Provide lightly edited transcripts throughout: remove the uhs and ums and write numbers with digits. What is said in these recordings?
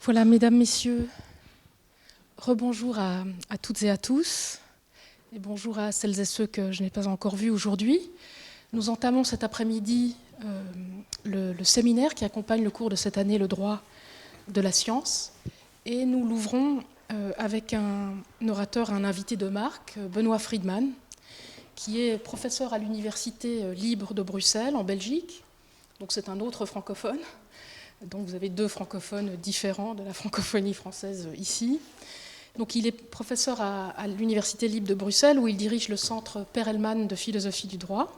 Voilà, mesdames, messieurs, rebonjour à toutes et à tous, et bonjour à celles et ceux que je n'ai pas encore vus aujourd'hui. Nous entamons cet après-midi le séminaire qui accompagne le cours de cette année, le droit de la science, et nous l'ouvrons avec un orateur, un invité de marque, Benoît Friedman, qui est professeur à l'Université libre de Bruxelles, en Belgique, donc c'est un autre francophone. Donc vous avez deux francophones différents de la francophonie française ici. Donc il est professeur à l'Université libre de Bruxelles où il dirige le centre Perelman de philosophie du droit.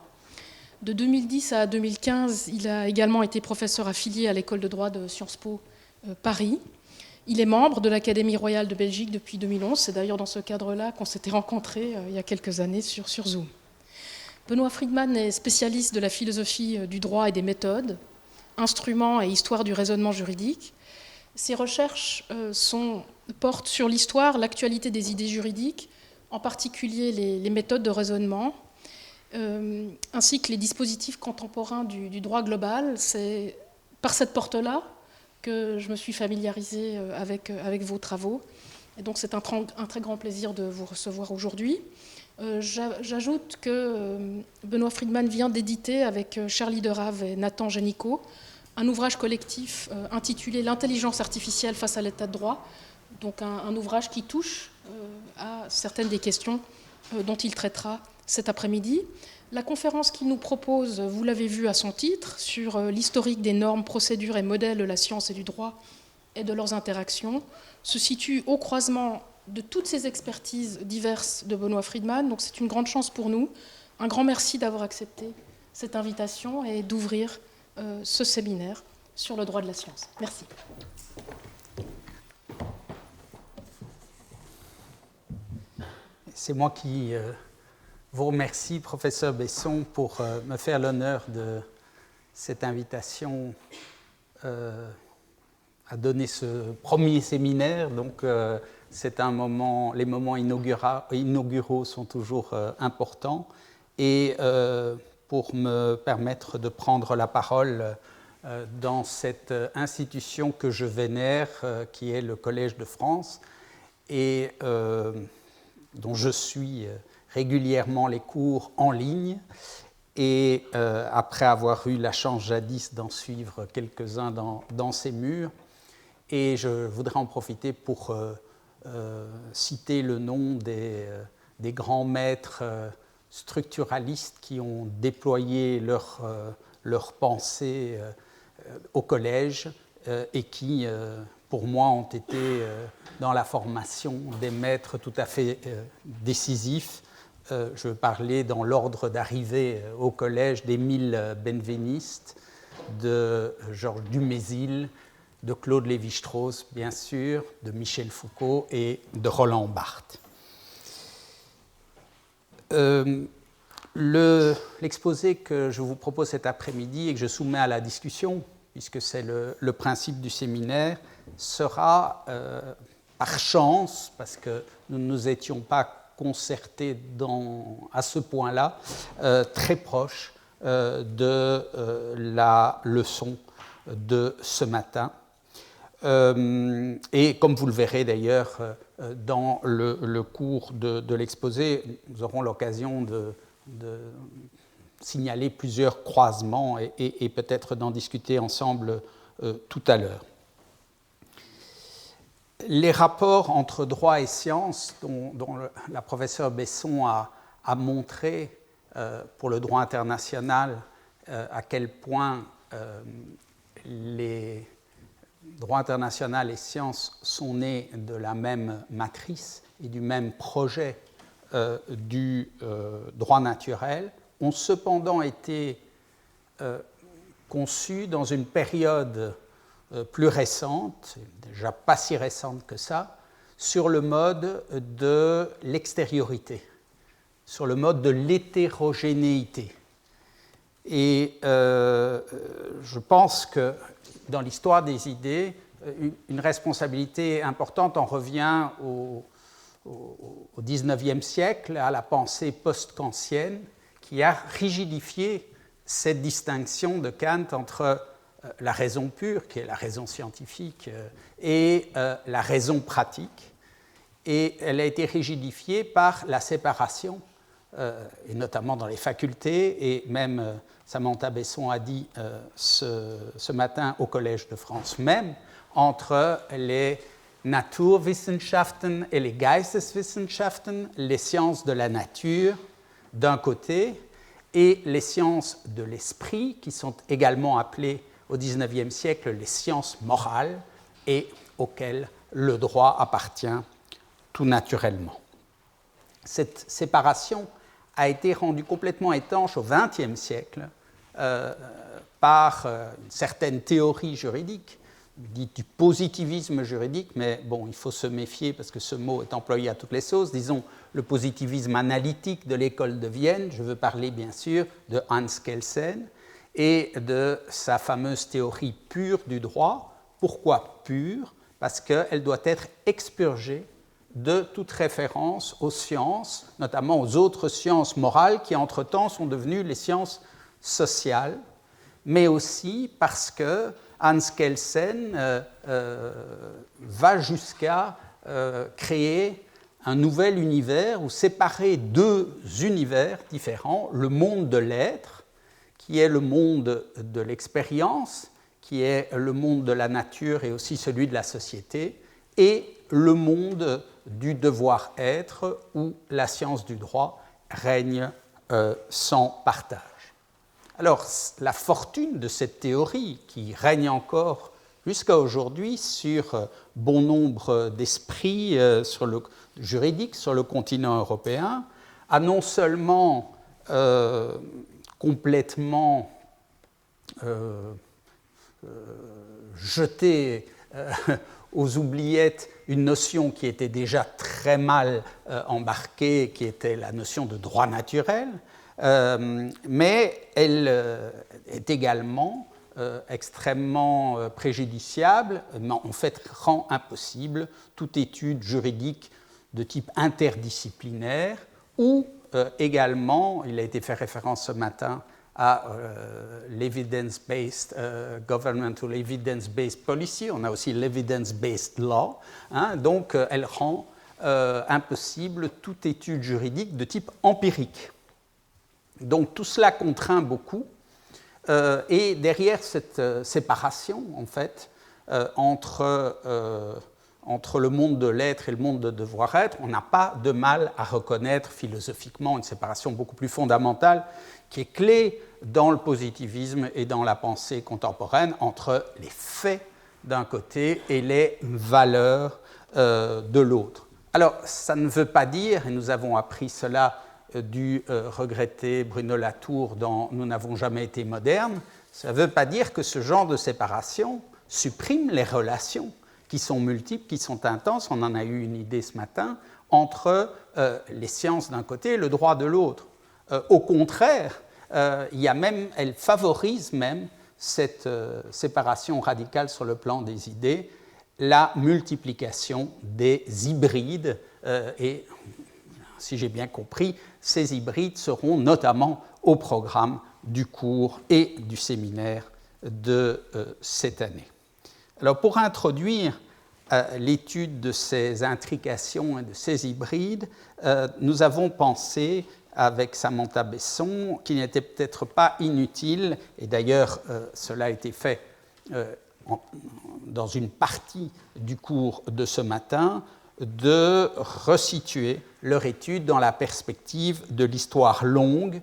De 2010 à 2015, il a également été professeur affilié à l'école de droit de Sciences Po Paris. Il est membre de l'Académie royale de Belgique depuis 2011. C'est d'ailleurs dans ce cadre-là qu'on s'était rencontrés il y a quelques années sur Zoom. Benoît Friedman est spécialiste de la philosophie du droit et des méthodes, instruments et histoire du raisonnement juridique. Ses recherches portent sur l'histoire, l'actualité des idées juridiques, en particulier les méthodes de raisonnement, ainsi que les dispositifs contemporains du droit global. C'est par cette porte-là que je me suis familiarisée avec vos travaux. Et donc c'est un très grand plaisir de vous recevoir aujourd'hui. J'ajoute que Benoît Friedman vient d'éditer avec Charlie Derave et Nathan Génicaud un ouvrage collectif intitulé « L'intelligence artificielle face à l'état de droit », donc un ouvrage qui touche à certaines des questions dont il traitera cet après-midi. La conférence qu'il nous propose, vous l'avez vu à son titre, sur l'historique des normes, procédures et modèles de la science et du droit et de leurs interactions, se situe au croisement de toutes ces expertises diverses de Benoît Friedman. Donc c'est une grande chance pour nous. Un grand merci d'avoir accepté cette invitation et d'ouvrir ce séminaire sur le droit de la science. Merci. C'est moi qui vous remercie, professeur Besson, pour me faire l'honneur de cette invitation à donner ce premier séminaire. Donc, c'est un moment, les moments inauguraux sont toujours importants. Et pour me permettre de prendre la parole dans cette institution que je vénère, qui est le Collège de France, et dont je suis régulièrement les cours en ligne. Et après avoir eu la chance jadis d'en suivre quelques-uns dans ces murs, et je voudrais en profiter pour citer le nom des grands maîtres structuralistes qui ont déployé leur pensée au collège et qui, pour moi, ont été dans la formation des maîtres tout à fait décisifs. Je veux parler dans l'ordre d'arrivée au collège d'Émile Benveniste, de Georges Dumézil, de Claude Lévi-Strauss, bien sûr, de Michel Foucault et de Roland Barthes. L'exposé que je vous propose cet après-midi et que je soumets à la discussion, puisque c'est le principe du séminaire, sera par chance, parce que nous ne nous étions pas concertés à ce point-là, très proche de la leçon de ce matin. Et comme vous le verrez d'ailleurs dans le cours de l'exposé, nous aurons l'occasion de signaler plusieurs croisements et peut-être d'en discuter ensemble tout à l'heure. Les rapports entre droit et science, dont la professeure Besson a montré pour le droit international à quel point les droit international et sciences sont nés de la même matrice et du même projet du droit naturel, ont cependant été conçus dans une période plus récente, déjà pas si récente que ça, sur le mode de l'extériorité, sur le mode de l'hétérogénéité. Et je pense que dans l'histoire des idées, une responsabilité importante en revient au XIXe siècle, à la pensée post-kantienne, qui a rigidifié cette distinction de Kant entre la raison pure, qui est la raison scientifique, et la raison pratique. Et elle a été rigidifiée par la séparation, et notamment dans les facultés, et même Samantha Besson a dit ce matin au Collège de France même, entre les Naturwissenschaften et les Geisteswissenschaften, les sciences de la nature d'un côté, et les sciences de l'esprit, qui sont également appelées au XIXe siècle les sciences morales, et auxquelles le droit appartient tout naturellement. Cette séparation a été rendue complètement étanche au XXe siècle par une certaine théorie juridique, dite du positivisme juridique, mais bon, il faut se méfier parce que ce mot est employé à toutes les sauces. Disons le positivisme analytique de l'école de Vienne. Je veux parler bien sûr de Hans Kelsen et de sa fameuse théorie pure du droit. Pourquoi pure? Parce qu'elle doit être expurgée de toute référence aux sciences, notamment aux autres sciences morales qui, entre-temps, sont devenues les sciences sociales, mais aussi parce que Hans Kelsen va jusqu'à créer un nouvel univers ou séparer deux univers différents, le monde de l'être, qui est le monde de l'expérience, qui est le monde de la nature et aussi celui de la société, et le monde du devoir-être où la science du droit règne sans partage. Alors, la fortune de cette théorie, qui règne encore jusqu'à aujourd'hui sur bon nombre d'esprits juridiques sur le continent européen, a non seulement complètement jeté aux oubliettes une notion qui était déjà très mal embarquée, qui était la notion de droit naturel, mais elle est également extrêmement préjudiciable, mais en fait rend impossible toute étude juridique de type interdisciplinaire, ou également, il a été fait référence ce matin à l'evidence-based government ou l'evidence-based policy, on a aussi l'evidence-based law, hein, donc elle rend impossible toute étude juridique de type empirique. Donc tout cela contraint beaucoup, et derrière cette séparation, en fait, entre le monde de l'être et le monde de devoir-être, on n'a pas de mal à reconnaître philosophiquement une séparation beaucoup plus fondamentale qui est clé dans le positivisme et dans la pensée contemporaine entre les faits d'un côté et les valeurs de l'autre. Alors, ça ne veut pas dire, et nous avons appris cela du regretté Bruno Latour dans « Nous n'avons jamais été modernes », ça ne veut pas dire que ce genre de séparation supprime les relations qui sont multiples, qui sont intenses, on en a eu une idée ce matin, entre les sciences d'un côté et le droit de l'autre. Au contraire, elle favorise même cette séparation radicale sur le plan des idées, la multiplication des hybrides, et si j'ai bien compris, ces hybrides seront notamment au programme du cours et du séminaire de cette année. Alors, pour introduire l'étude de ces intrications et de ces hybrides, nous avons pensé avec Samantha Besson qu'il n'était peut-être pas inutile, et d'ailleurs cela a été fait dans une partie du cours de ce matin, de resituer leur étude dans la perspective de l'histoire longue,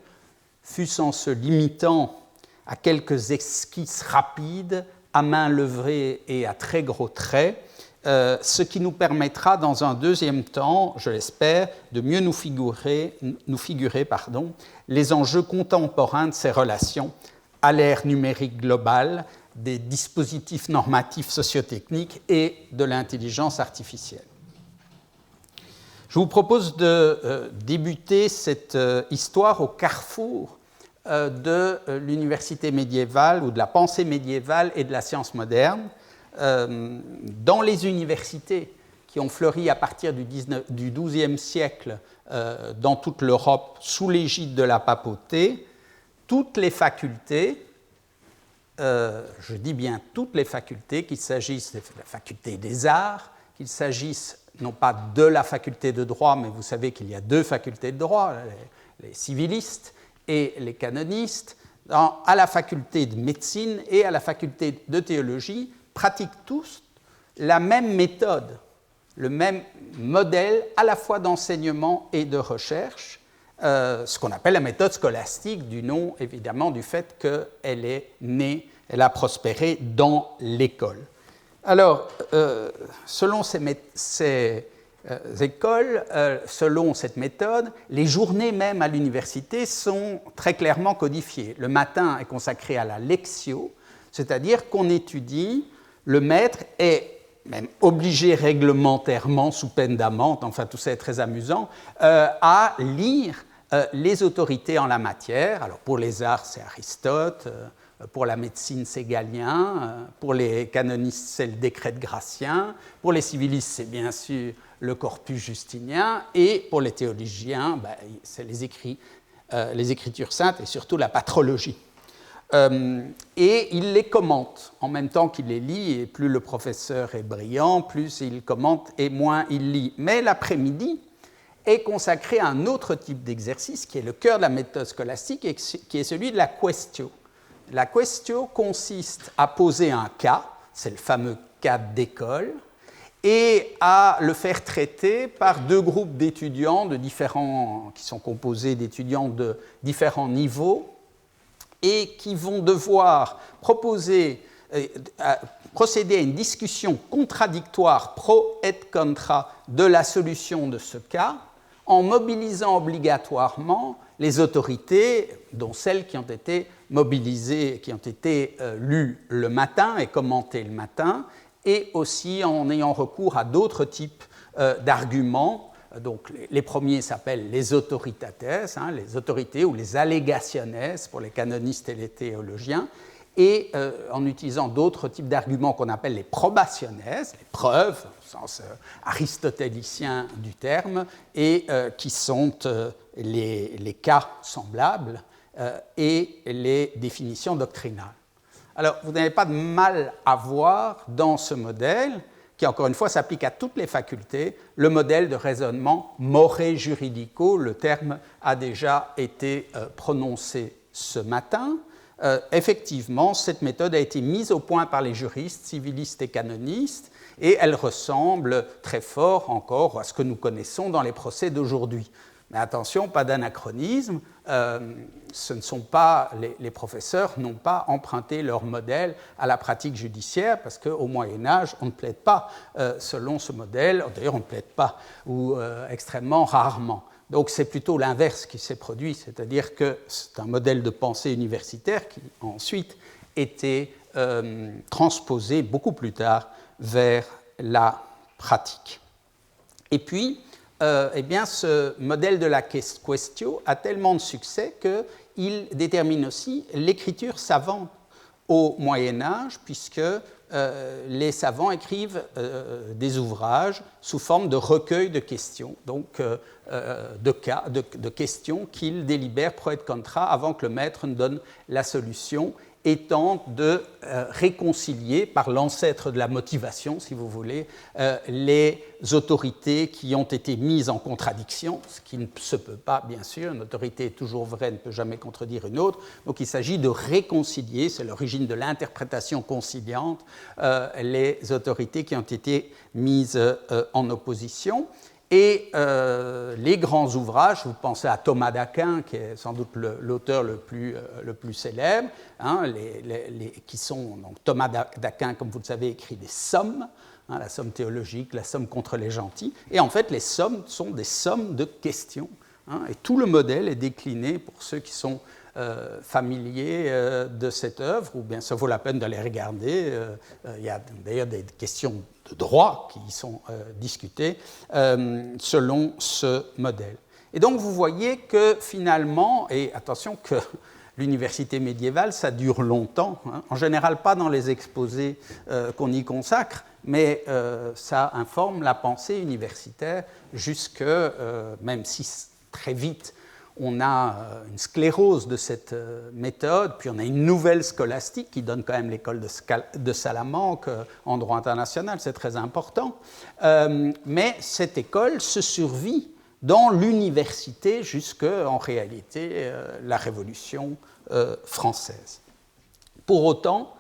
fût-ce en se limitant à quelques esquisses rapides, à main levée et à très gros traits, ce qui nous permettra dans un deuxième temps, je l'espère, de mieux nous figurer les enjeux contemporains de ces relations à l'ère numérique globale, des dispositifs normatifs sociotechniques et de l'intelligence artificielle. Je vous propose de débuter cette histoire au carrefour de l'université médiévale ou de la pensée médiévale et de la science moderne. Dans les universités qui ont fleuri à partir du XIIe siècle dans toute l'Europe sous l'égide de la papauté, toutes les facultés je dis bien toutes les facultés, qu'il s'agisse de la faculté des arts, qu'il s'agisse non pas de la faculté de droit, mais vous savez qu'il y a deux facultés de droit, les civilistes et les canonistes, à la faculté de médecine et à la faculté de théologie, pratiquent tous la même méthode, le même modèle à la fois d'enseignement et de recherche, ce qu'on appelle la méthode scolastique, du nom évidemment du fait qu'elle est née, elle a prospéré dans l'école. Alors, selon ces écoles, selon cette méthode, les journées même à l'université sont très clairement codifiées. Le matin est consacré à la lectio, c'est-à-dire qu'on étudie, le maître est même obligé réglementairement, sous peine d'amende, enfin tout ça est très amusant, à lire les autorités en la matière. Alors pour les arts, c'est Aristote, pour la médecine, c'est Galien, pour les canonistes, c'est le décret de Gratien, pour les civilistes, c'est bien sûr le corpus justinien, et pour les théologiens, c'est les Écritures saintes et surtout la patrologie. Et il les commente en même temps qu'il les lit, et plus le professeur est brillant, plus il commente et moins il lit. Mais l'après-midi est consacré à un autre type d'exercice qui est le cœur de la méthode scolastique et qui est celui de la quaestio. La quaestio consiste à poser un cas, c'est le fameux cas d'école, et à le faire traiter par deux groupes d'étudiants qui sont composés d'étudiants de différents niveaux et qui vont devoir procéder à une discussion contradictoire pro et contra de la solution de ce cas, en mobilisant obligatoirement les autorités, dont celles qui ont été mobilisées, qui ont été lues le matin et commentées le matin, et aussi en ayant recours à d'autres types d'arguments. Donc, les premiers s'appellent les autoritates, les autorités, ou les allegationes pour les canonistes et les théologiens, et en utilisant d'autres types d'arguments qu'on appelle les probationes, les preuves, au sens aristotélicien du terme, et qui sont les cas semblables et les définitions doctrinales. Alors, vous n'avez pas de mal à voir dans ce modèle, qui encore une fois s'applique à toutes les facultés, le modèle de raisonnement moré juridico. Le terme a déjà été prononcé ce matin. Effectivement, cette méthode a été mise au point par les juristes, civilistes et canonistes, et elle ressemble très fort encore à ce que nous connaissons dans les procès d'aujourd'hui. Mais attention, pas d'anachronisme, ce ne sont pas, les professeurs n'ont pas emprunté leur modèle à la pratique judiciaire, parce qu'au Moyen-Âge, on ne plaide pas selon ce modèle, d'ailleurs on ne plaide pas, ou extrêmement rarement. Donc c'est plutôt l'inverse qui s'est produit, c'est-à-dire que c'est un modèle de pensée universitaire qui ensuite était transposé beaucoup plus tard vers la pratique. Et puis, eh bien, ce modèle de la quaestio a tellement de succès qu'il détermine aussi l'écriture savante au Moyen-Âge, puisque les savants écrivent des ouvrages sous forme de recueil de questions, donc de questions qu'ils délibèrent pro et contra avant que le maître ne donne la solution, et tentent de réconcilier, par l'ancêtre de la motivation, si vous voulez, les autorités qui ont été mises en contradiction, ce qui ne se peut pas, bien sûr. Une autorité est toujours vraie, ne peut jamais contredire une autre. Donc il s'agit de réconcilier, c'est l'origine de l'interprétation conciliante, les autorités qui ont été mises en opposition. Et les grands ouvrages, vous pensez à Thomas d'Aquin, qui est sans doute l'auteur le plus célèbre, qui sont, donc Thomas d'Aquin, comme vous le savez, écrit des sommes, la somme théologique, la somme contre les gentils, et en fait les sommes sont des sommes de questions, et tout le modèle est décliné pour ceux qui sont familiers de cette œuvre, ou bien ça vaut la peine de les regarder. Il y a d'ailleurs des questions de droit qui y sont discutées selon ce modèle. Et donc vous voyez que finalement, et attention que l'université médiévale, ça dure longtemps, en général pas dans les exposés qu'on y consacre, mais ça informe la pensée universitaire jusque, même si très vite, on a une sclérose de cette méthode, puis on a une nouvelle scolastique qui donne quand même l'école de Salamanque en droit international, c'est très important. Mais cette école se survit dans l'université jusqu'en réalité la Révolution française. Pour autant,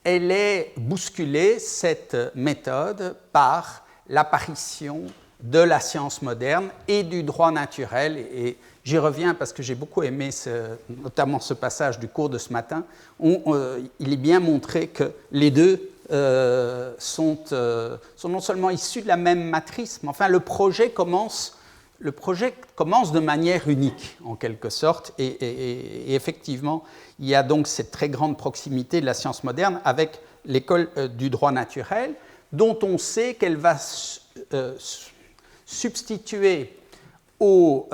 elle est bousculée, cette méthode, par l'apparition de la science moderne et du droit naturel. Et j'y reviens parce que j'ai beaucoup aimé notamment ce passage du cours de ce matin, où il est bien montré que les deux sont non seulement issus de la même matrice, mais enfin le projet commence de manière unique, en quelque sorte, et effectivement, il y a donc cette très grande proximité de la science moderne avec l'école du droit naturel, dont on sait qu'elle va substituer au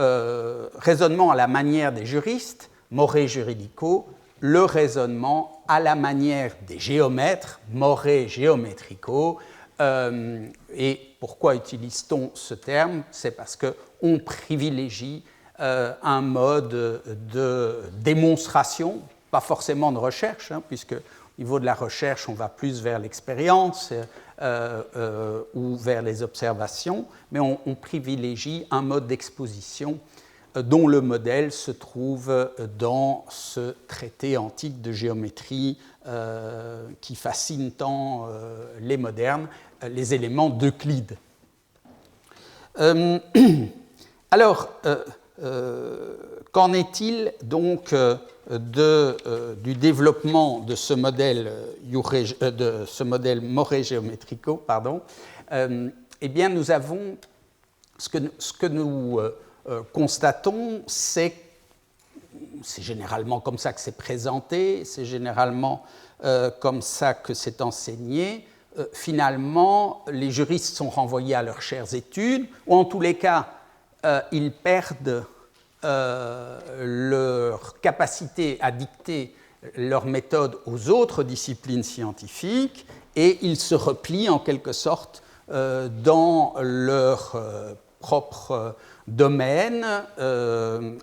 raisonnement à la manière des juristes, more juridico, le raisonnement à la manière des géomètres, more geometrico. Et pourquoi utilise-t-on ce terme? C'est parce qu'on privilégie un mode de démonstration, pas forcément de recherche, puisque au niveau de la recherche, on va plus vers l'expérience ou vers les observations, mais on privilégie un mode d'exposition dont le modèle se trouve dans ce traité antique de géométrie qui fascine tant les modernes, les éléments d'Euclide. Alors, qu'en est-il donc du développement de ce modèle, more geometrico, eh bien, nous avons ce que nous constatons, c'est généralement comme ça que c'est présenté, c'est généralement comme ça que c'est enseigné. Finalement, les juristes sont renvoyés à leurs chères études, ou en tous les cas, ils perdent leur capacité à dicter leur méthode aux autres disciplines scientifiques, et ils se replient en quelque sorte dans leur propre domaine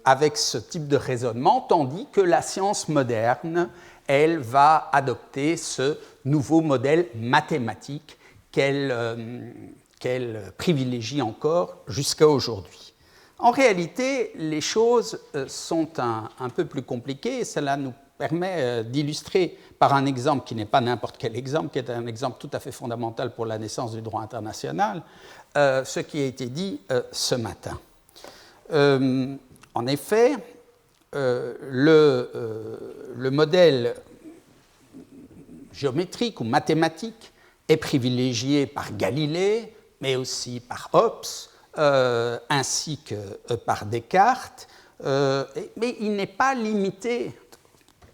avec ce type de raisonnement, tandis que la science moderne, elle va adopter ce nouveau modèle mathématique qu'elle privilégie encore jusqu'à aujourd'hui. En réalité, les choses sont un peu plus compliquées, et cela nous permet d'illustrer par un exemple qui n'est pas n'importe quel exemple, qui est un exemple tout à fait fondamental pour la naissance du droit international, ce qui a été dit ce matin. En effet, le modèle géométrique ou mathématique est privilégié par Galilée, mais aussi par Hobbes, ainsi que par Descartes, mais il n'est pas limité,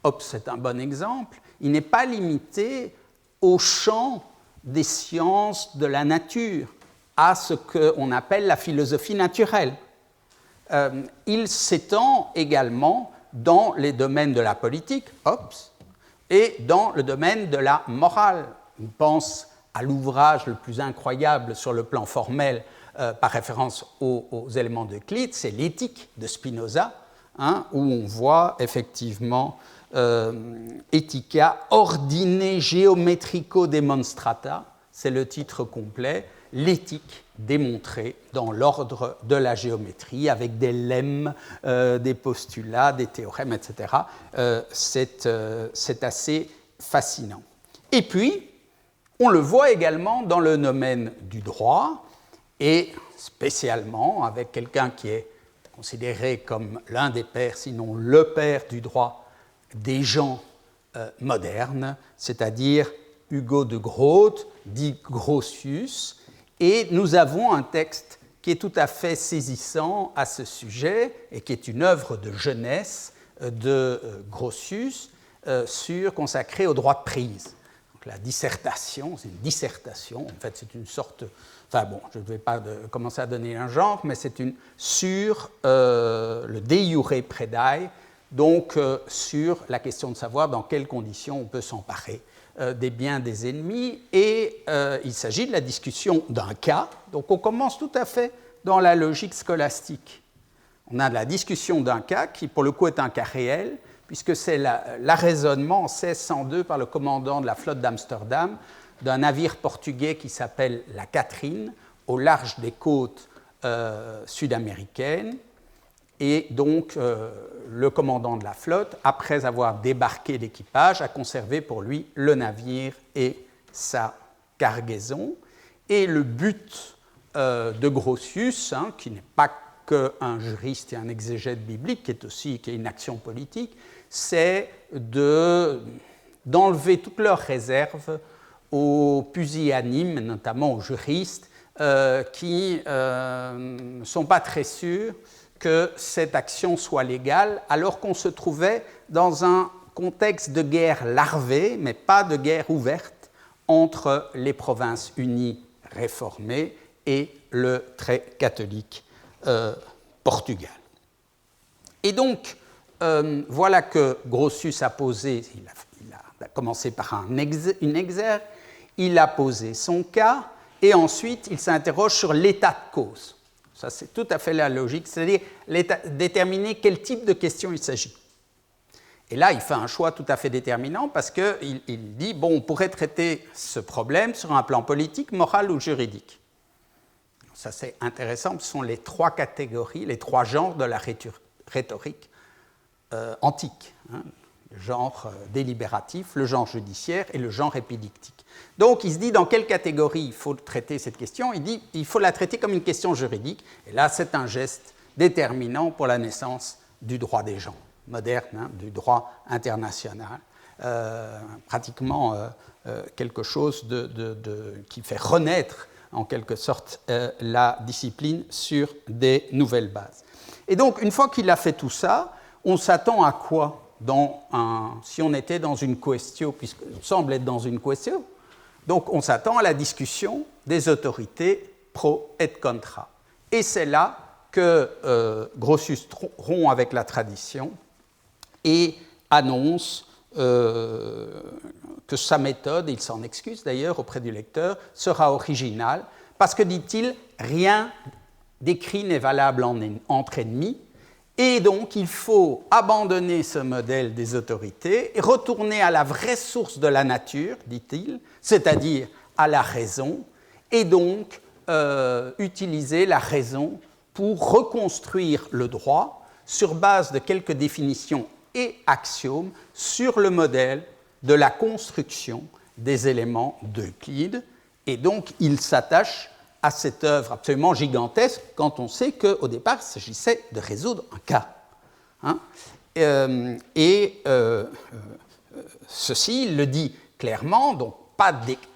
Hobbes est un bon exemple, il n'est pas limité au champ des sciences de la nature, à ce qu'on appelle la philosophie naturelle. Il s'étend également dans les domaines de la politique, Hobbes, et dans le domaine de la morale. On pense à l'ouvrage le plus incroyable sur le plan formel par référence aux éléments d'Euclide, c'est l'Éthique de Spinoza, où on voit effectivement Ethica ordine geometrico demonstrata, c'est le titre complet, l'éthique démontrée dans l'ordre de la géométrie, avec des lemmes, des postulats, des théorèmes, etc. C'est assez fascinant. Et puis, on le voit également dans le domaine du droit, et spécialement avec quelqu'un qui est considéré comme l'un des pères, sinon le père du droit des gens modernes, c'est-à-dire Hugo de Groot, dit Grotius, et nous avons un texte qui est tout à fait saisissant à ce sujet et qui est une œuvre de jeunesse de Grotius consacrée au droit de prise. Donc, la dissertation, c'est une dissertation, en fait c'est une sorte, enfin bon, je ne vais pas commencer à donner un genre, mais c'est sur le de iure predae, donc sur la question de savoir dans quelles conditions on peut s'emparer des biens des ennemis, et il s'agit de la discussion d'un cas. Donc on commence tout à fait dans la logique scolastique On a la discussion d'un cas qui, pour le coup, est un cas réel, puisque c'est l'arraisonnement en 1602 par le commandant de la flotte d'Amsterdam d'un navire portugais qui s'appelle la Catherine, au large des côtes sud-américaines. Et donc, le commandant de la flotte, après avoir débarqué l'équipage, a conservé pour lui le navire et sa cargaison. Et le but de Grotius, qui n'est pas qu'un juriste et un exégète biblique, qui est une action politique, c'est d'enlever toutes leurs réserves aux pusillanimes, notamment aux juristes, qui ne sont pas très sûrs que cette action soit légale, alors qu'on se trouvait dans un contexte de guerre larvée, mais pas de guerre ouverte, entre les provinces unies réformées et le très catholique Portugal. Et donc, voilà que Grotius a posé, il a commencé par une exergue, il a posé son cas, et ensuite il s'interroge sur l'état de cause. Ça, c'est tout à fait la logique, c'est-à-dire déterminer quel type de question il s'agit. Et là, il fait un choix tout à fait déterminant parce qu'il dit, bon, on pourrait traiter ce problème sur un plan politique, moral ou juridique. Ça, c'est intéressant, ce sont les trois catégories, les trois genres de la rhétorique antique. Le genre délibératif, le genre judiciaire et le genre épidictique. Donc, il se dit dans quelle catégorie il faut traiter cette question. Il dit qu'il faut la traiter comme une question juridique. Et là, c'est un geste déterminant pour la naissance du droit des gens moderne, du droit international. Pratiquement quelque chose qui fait renaître en quelque sorte la discipline sur des nouvelles bases. Et donc, une fois qu'il a fait tout ça, on s'attend à quoi si on était dans une quaestio, puisqu'on semble être dans une quaestio, donc on s'attend à la discussion des autorités pro et contra. Et c'est là que Grotius rompt avec la tradition et annonce que sa méthode, il s'en excuse d'ailleurs auprès du lecteur, sera originale, parce que, dit-il, rien d'écrit n'est valable entre ennemis, et donc il faut abandonner ce modèle des autorités et retourner à la vraie source de la nature, dit-il, c'est-à-dire à la raison, et donc utiliser la raison pour reconstruire le droit sur base de quelques définitions et axiomes sur le modèle de la construction des éléments d'Euclide. Et donc, il s'attache à cette œuvre absolument gigantesque quand on sait qu'au départ, il s'agissait de résoudre un cas. Ceci, il le dit clairement, donc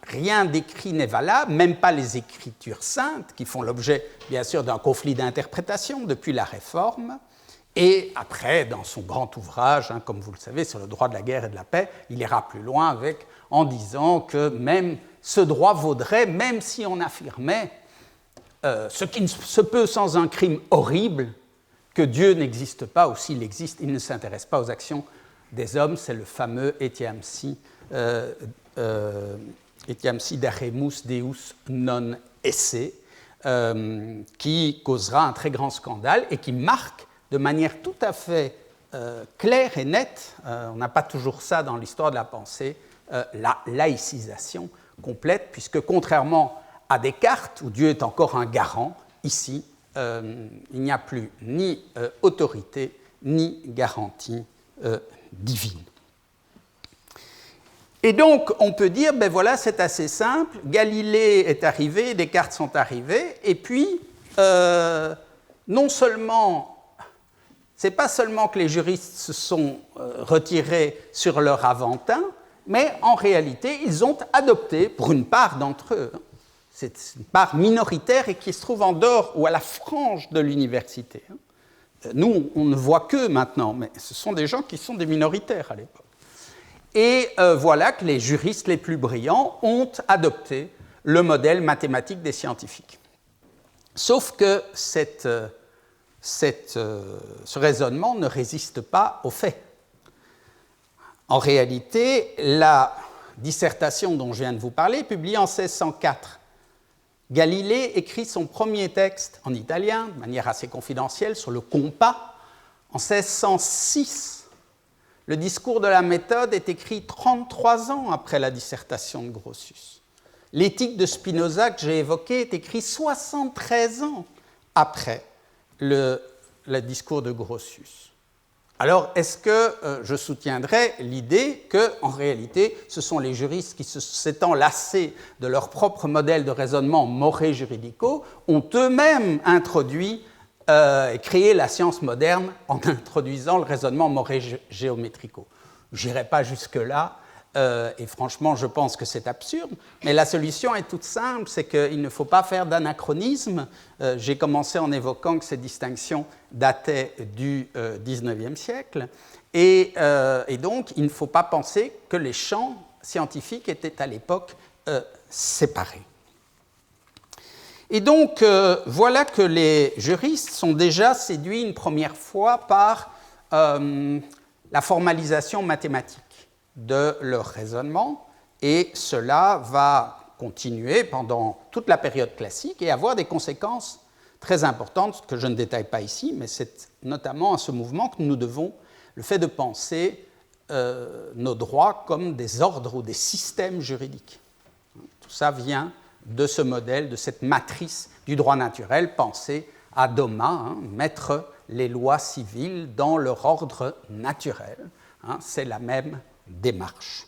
rien d'écrit n'est valable, même pas les Écritures saintes, qui font l'objet, bien sûr, d'un conflit d'interprétation depuis la Réforme. Et après, dans son grand ouvrage, comme vous le savez, sur le droit de la guerre et de la paix, il ira plus loin en disant que même ce droit vaudrait, même si on affirmait ce qui ne se peut sans un crime horrible, que Dieu n'existe pas, ou s'il existe, il ne s'intéresse pas aux actions des hommes. C'est le fameux etiam si daremus deus non esse, qui causera un très grand scandale et qui marque de manière tout à fait claire et nette, on n'a pas toujours ça dans l'histoire de la pensée, la laïcisation complète, puisque contrairement à Descartes, où Dieu est encore un garant, ici, il n'y a plus ni autorité, ni garantie divine. Et donc, on peut dire, ben voilà, c'est assez simple, Galilée est arrivé, Descartes sont arrivés, et puis, non seulement... C'est pas seulement que les juristes se sont retirés sur leur aventin, mais en réalité, ils ont adopté, pour une part d'entre eux, c'est une part minoritaire et qui se trouve en dehors ou à la frange de l'université. Nous, on ne voit qu'eux maintenant, mais ce sont des gens qui sont des minoritaires à l'époque. Et voilà que les juristes les plus brillants ont adopté le modèle mathématique des scientifiques. Sauf que ce raisonnement ne résiste pas aux faits. En réalité, la dissertation dont je viens de vous parler, publiée en 1604 Galilée écrit son premier texte en italien, de manière assez confidentielle, sur le compas, en 1606. Le discours de la méthode est écrit 33 ans après la dissertation de Grotius. L'éthique de Spinoza que j'ai évoquée est écrite 73 ans après le discours de Grotius. Alors, est-ce que je soutiendrais l'idée qu'en réalité, ce sont les juristes qui, s'étant lassés de leur propre modèle de raisonnement moré juridico, ont eux-mêmes introduit et créé la science moderne en introduisant le raisonnement moré géométrico? Je n'irai pas jusque-là, et franchement, je pense que c'est absurde, mais la solution est toute simple, c'est qu'il ne faut pas faire d'anachronisme. J'ai commencé en évoquant que ces distinctions dataient du XIXe siècle, et donc il ne faut pas penser que les champs scientifiques étaient à l'époque séparés. Et donc, voilà que les juristes sont déjà séduits une première fois par la formalisation mathématique de leur raisonnement, et cela va continuer pendant toute la période classique et avoir des conséquences très importantes que je ne détaille pas ici, mais c'est notamment à ce mouvement que nous devons le fait de penser nos droits comme des ordres ou des systèmes juridiques. Tout ça vient de ce modèle, de cette matrice du droit naturel pensé à Doma, mettre les lois civiles dans leur ordre naturel. C'est la même démarche.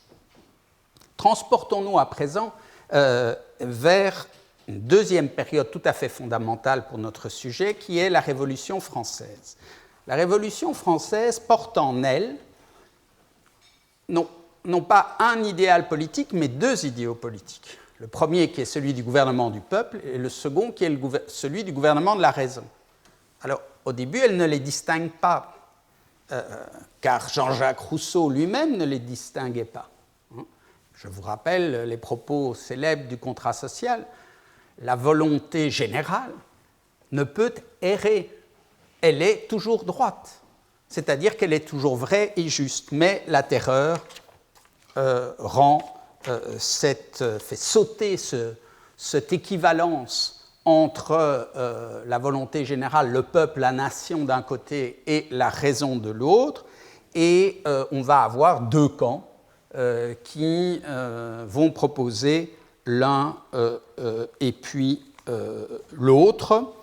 Transportons-nous à présent vers une deuxième période tout à fait fondamentale pour notre sujet, qui est la Révolution française. La Révolution française porte en elle non pas un idéal politique, mais deux idéaux politiques. Le premier qui est celui du gouvernement du peuple et le second qui est celui du gouvernement de la raison. Alors, au début, elle ne les distingue pas, car Jean-Jacques Rousseau lui-même ne les distinguait pas. Je vous rappelle les propos célèbres du contrat social. La volonté générale ne peut errer, elle est toujours droite, c'est-à-dire qu'elle est toujours vraie et juste, mais la terreur fait sauter cette équivalence entre la volonté générale, le peuple, la nation d'un côté et la raison de l'autre, et on va avoir deux camps qui vont proposer l'un et puis l'autre,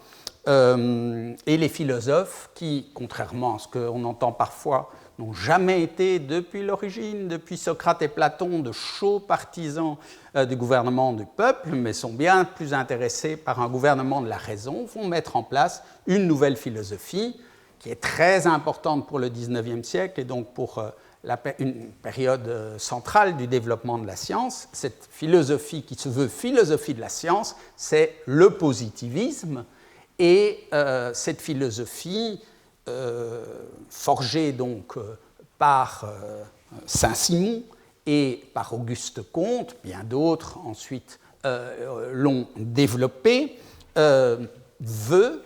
et les philosophes qui, contrairement à ce qu'on entend parfois, n'ont jamais été depuis l'origine, depuis Socrate et Platon, de chauds partisans du gouvernement du peuple, mais sont bien plus intéressés par un gouvernement de la raison, vont mettre en place une nouvelle philosophie qui est très importante pour le XIXe siècle et donc pour une période centrale du développement de la science. Cette philosophie qui se veut philosophie de la science, c'est le positivisme, et cette philosophie forgée donc par Saint-Simon et par Auguste Comte, bien d'autres ensuite l'ont développée, veut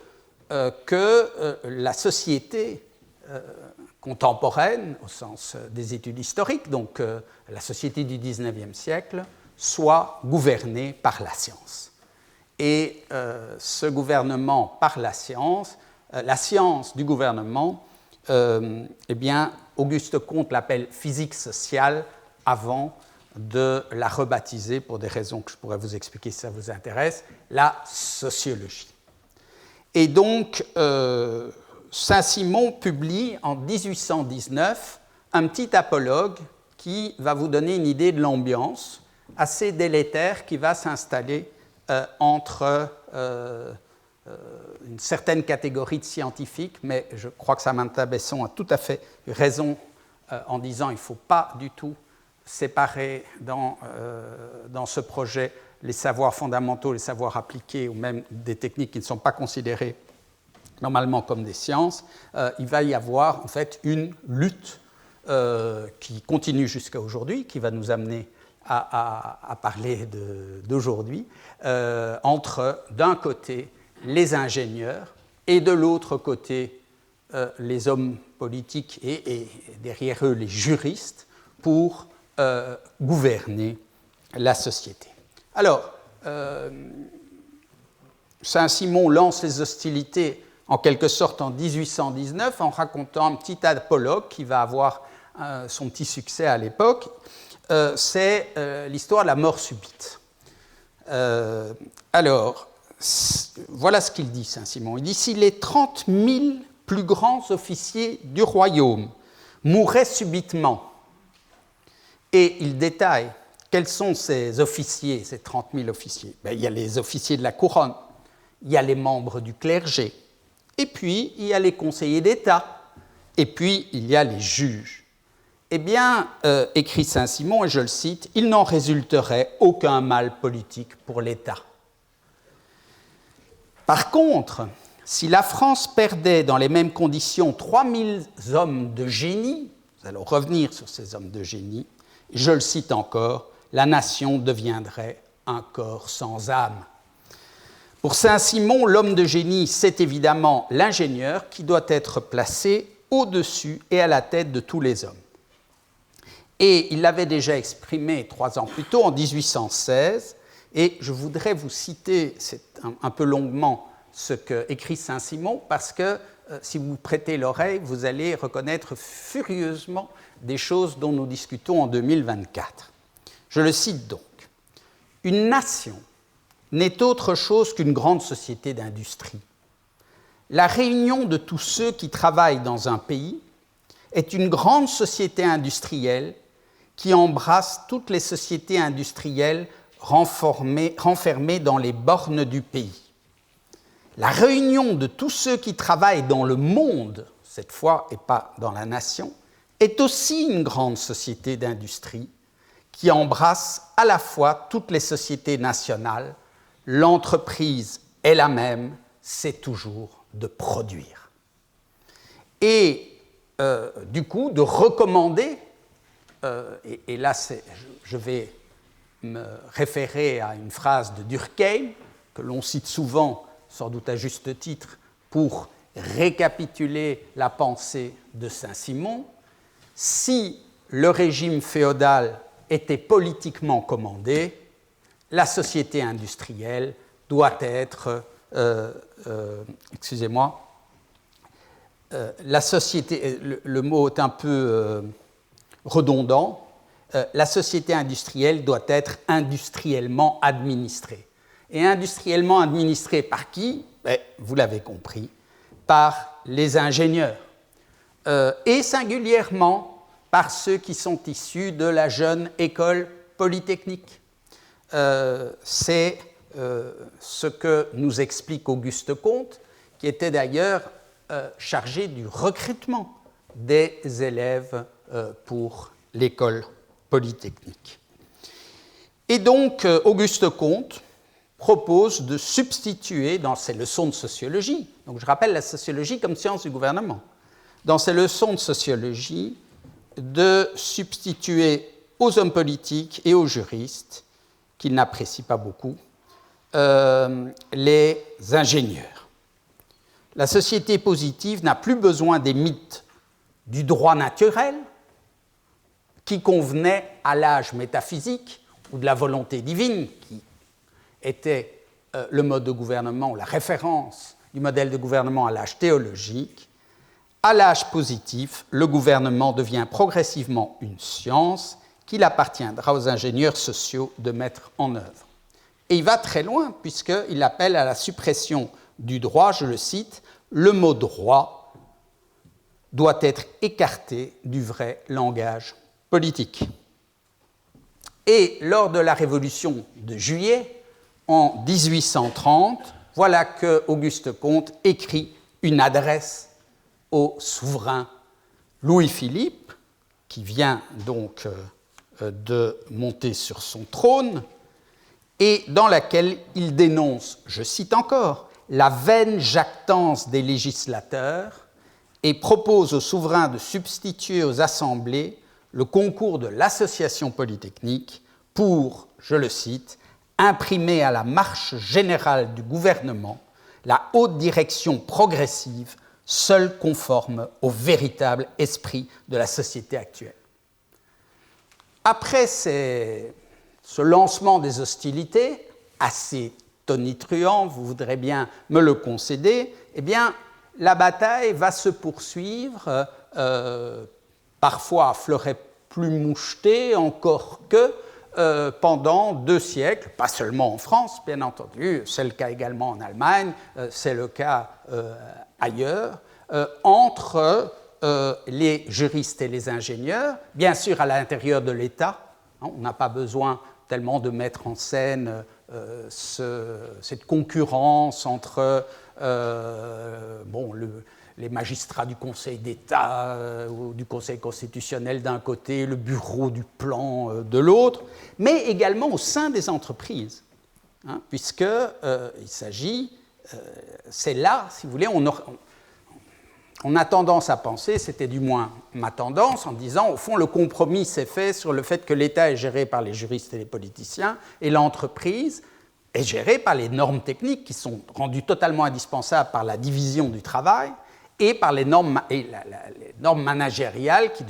que la société contemporaine, au sens des études historiques, donc la société du XIXe siècle, soit gouvernée par la science. Et ce gouvernement par la science du gouvernement, eh bien, Auguste Comte l'appelle physique sociale avant de la rebaptiser, pour des raisons que je pourrais vous expliquer si ça vous intéresse, la sociologie. Et donc, Saint-Simon publie en 1819 un petit apologue qui va vous donner une idée de l'ambiance assez délétère qui va s'installer entre une certaine catégorie de scientifiques, mais je crois que Samantha Besson a tout à fait raison en disant qu'il ne faut pas du tout séparer dans ce projet les savoirs fondamentaux, les savoirs appliqués, ou même des techniques qui ne sont pas considérées normalement comme des sciences. Il va y avoir en fait une lutte qui continue jusqu'à aujourd'hui, qui va nous amener à parler d'aujourd'hui, entre d'un côté les ingénieurs et de l'autre côté les hommes politiques et derrière eux les juristes pour gouverner la société. Alors, Saint-Simon lance les hostilités en quelque sorte en 1819 en racontant un petit apologue qui va avoir son petit succès à l'époque. C'est l'histoire de la mort subite. Alors, voilà ce qu'il dit, Saint-Simon. Il dit « Si les 30 000 plus grands officiers du royaume mouraient subitement, et il détaille quels sont ces officiers, ces 30 000 officiers. Il y a les officiers de la couronne, il y a les membres du clergé, et puis il y a les conseillers d'État, et puis il y a les juges. Eh bien, écrit Saint-Simon, et je le cite, « il n'en résulterait aucun mal politique pour l'État. » Par contre, si la France perdait dans les mêmes conditions 3000 hommes de génie, nous allons revenir sur ces hommes de génie, je le cite encore, la nation deviendrait un corps sans âme. Pour Saint-Simon, l'homme de génie, c'est évidemment l'ingénieur qui doit être placé au-dessus et à la tête de tous les hommes. Et il l'avait déjà exprimé 3 ans plus tôt, en 1816, et je voudrais vous citer un peu longuement ce qu'écrit Saint-Simon, parce que si vous prêtez l'oreille, vous allez reconnaître furieusement des choses dont nous discutons en 2024. Je le cite donc. « Une nation n'est autre chose qu'une grande société d'industrie. La réunion de tous ceux qui travaillent dans un pays est une grande société industrielle qui embrasse toutes les sociétés industrielles renfermées dans les bornes du pays. La réunion de tous ceux qui travaillent dans le monde, cette fois et pas dans la nation, est aussi une grande société d'industrie qui embrasse à la fois toutes les sociétés nationales. L'entreprise est la même, c'est toujours de produire. » Et du coup, de recommander, et là je vais me référer à une phrase de Durkheim, que l'on cite souvent, sans doute à juste titre, pour récapituler la pensée de Saint-Simon. Si le régime féodal était politiquement commandé, la société industrielle doit être, la société, le mot est un peu redondant, la société industrielle doit être industriellement administrée. Et industriellement administrée par qui ? Vous l'avez compris, par les ingénieurs, et singulièrement par ceux qui sont issus de la jeune école polytechnique. C'est ce que nous explique Auguste Comte, qui était d'ailleurs chargé du recrutement des élèves pour l'école polytechnique. Et donc, Auguste Comte propose de substituer dans ses leçons de sociologie, donc je rappelle la sociologie comme science du gouvernement, dans ses leçons de sociologie, de substituer aux hommes politiques et aux juristes, qu'il n'apprécie pas beaucoup, les ingénieurs. La société positive n'a plus besoin des mythes du droit naturel qui convenaient à l'âge métaphysique ou de la volonté divine, qui était le mode de gouvernement ou la référence du modèle de gouvernement à l'âge théologique. À l'âge positif, le gouvernement devient progressivement une science qu'il appartiendra aux ingénieurs sociaux de mettre en œuvre. Et il va très loin, puisqu'il appelle à la suppression du droit, je le cite, « Le mot droit doit être écarté du vrai langage politique. » Et lors de la Révolution de Juillet, en 1830, voilà que Auguste Comte écrit une adresse au souverain Louis-Philippe, qui vient donc de monter sur son trône, et dans laquelle il dénonce, je cite encore, la vaine jactance des législateurs et propose au souverain de substituer aux assemblées le concours de l'association polytechnique pour, je le cite, imprimer à la marche générale du gouvernement la haute direction progressive, seule conforme au véritable esprit de la société actuelle. Après ce lancement des hostilités, assez tonitruant, vous voudrez bien me le concéder, eh bien, la bataille va se poursuivre, parfois à fleuret plus moucheté encore que pendant 2 siècles, pas seulement en France, bien entendu, c'est le cas également en Allemagne, c'est le cas ailleurs, entre les juristes et les ingénieurs, bien sûr à l'intérieur de l'État. On n'a pas besoin tellement de mettre en scène cette concurrence entre les magistrats du Conseil d'État ou du Conseil constitutionnel d'un côté, le bureau du plan de l'autre, mais également au sein des entreprises, puisqu'il s'agit, c'est là, si vous voulez, on a tendance à penser, c'était du moins ma tendance, en disant, au fond, le compromis s'est fait sur le fait que l'État est géré par les juristes et les politiciens, et l'entreprise est gérée par les normes techniques qui sont rendues totalement indispensables par la division du travail et par les normes managériales qui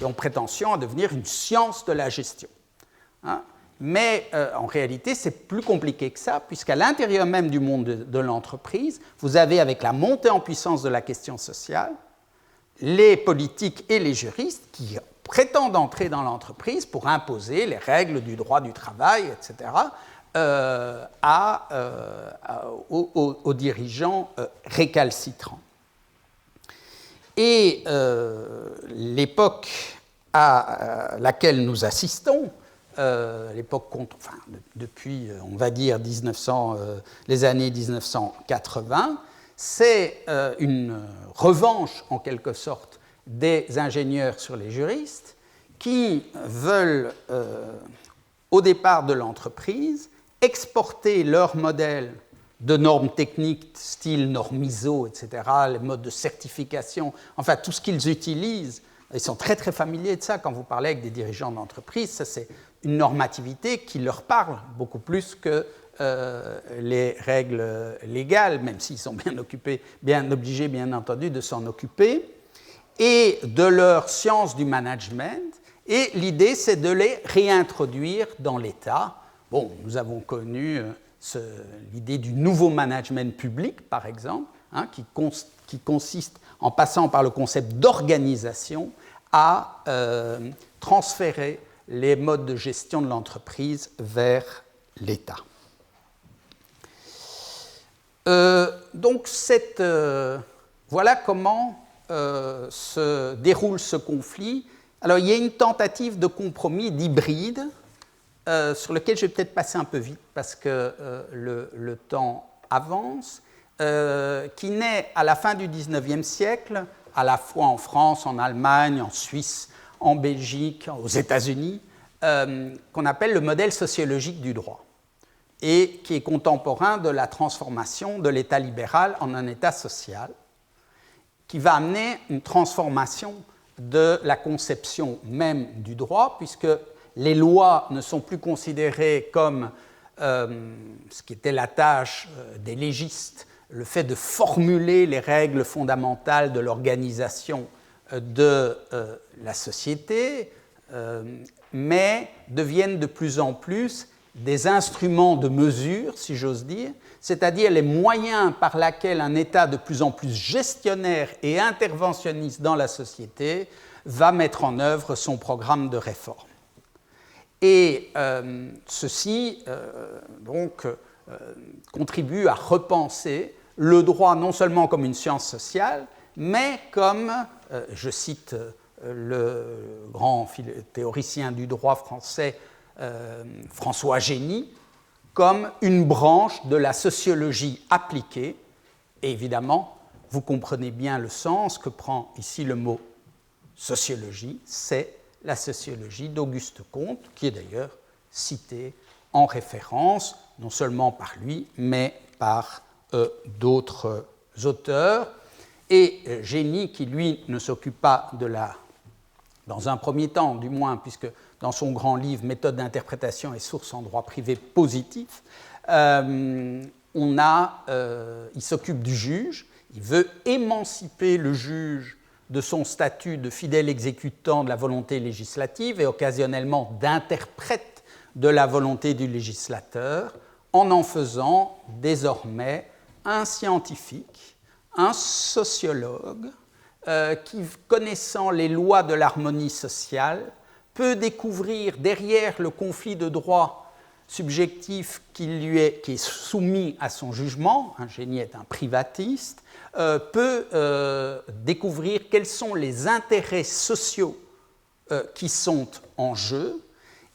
ont prétention à devenir une science de la gestion. Mais en réalité, c'est plus compliqué que ça, puisqu'à l'intérieur même du monde de l'entreprise, vous avez, avec la montée en puissance de la question sociale, les politiques et les juristes qui prétendent entrer dans l'entreprise pour imposer les règles du droit du travail, etc., aux dirigeants récalcitrants. Et l'époque à laquelle nous assistons, l'époque depuis, on va dire, les années 1980, c'est une revanche, en quelque sorte, des ingénieurs sur les juristes qui veulent, au départ de l'entreprise, exporter leur modèle de normes techniques, style normes ISO, etc., les modes de certification, enfin tout ce qu'ils utilisent. Ils sont très très familiers de ça quand vous parlez avec des dirigeants d'entreprise. Ça, c'est une normativité qui leur parle beaucoup plus que les règles légales, même s'ils sont bien obligés, bien entendu, de s'en occuper, et de leur science du management. Et l'idée, c'est de les réintroduire dans l'État. Bon, nous avons connu l'idée du nouveau management public, par exemple, qui consiste, en passant par le concept d'organisation, à transférer les modes de gestion de l'entreprise vers l'État. Donc, voilà comment se déroule ce conflit. Alors, il y a une tentative de compromis, d'hybride, sur lequel je vais peut-être passer un peu vite parce que le temps avance, qui naît à la fin du XIXe siècle, à la fois en France, en Allemagne, en Suisse, en Belgique, aux États-Unis, qu'on appelle le modèle sociologique du droit, et qui est contemporain de la transformation de l'État libéral en un État social, qui va amener une transformation de la conception même du droit, puisque les lois ne sont plus considérées comme ce qui était la tâche des légistes, le fait de formuler les règles fondamentales de l'organisation de la société, mais deviennent de plus en plus des instruments de mesure, si j'ose dire, c'est-à-dire les moyens par lesquels un État de plus en plus gestionnaire et interventionniste dans la société va mettre en œuvre son programme de réforme. Et ceci contribue à repenser le droit non seulement comme une science sociale, mais comme, je cite le grand théoricien du droit français François Génie, comme une branche de la sociologie appliquée. Et évidemment, vous comprenez bien le sens que prend ici le mot sociologie, c'est la sociologie d'Auguste Comte, qui est d'ailleurs citée en référence, non seulement par lui, mais par d'autres auteurs. Et Génie, qui lui ne s'occupe pas dans un premier temps du moins, puisque dans son grand livre « Méthode d'interprétation et sources en droit privé positif », il s'occupe du juge, il veut émanciper le juge de son statut de fidèle exécutant de la volonté législative et occasionnellement d'interprète de la volonté du législateur, en faisant désormais un scientifique, un sociologue, qui, connaissant les lois de l'harmonie sociale, peut découvrir derrière le conflit de droit subjectif qui est soumis à son jugement, un génie est un privatiste, peut découvrir quels sont les intérêts sociaux qui sont en jeu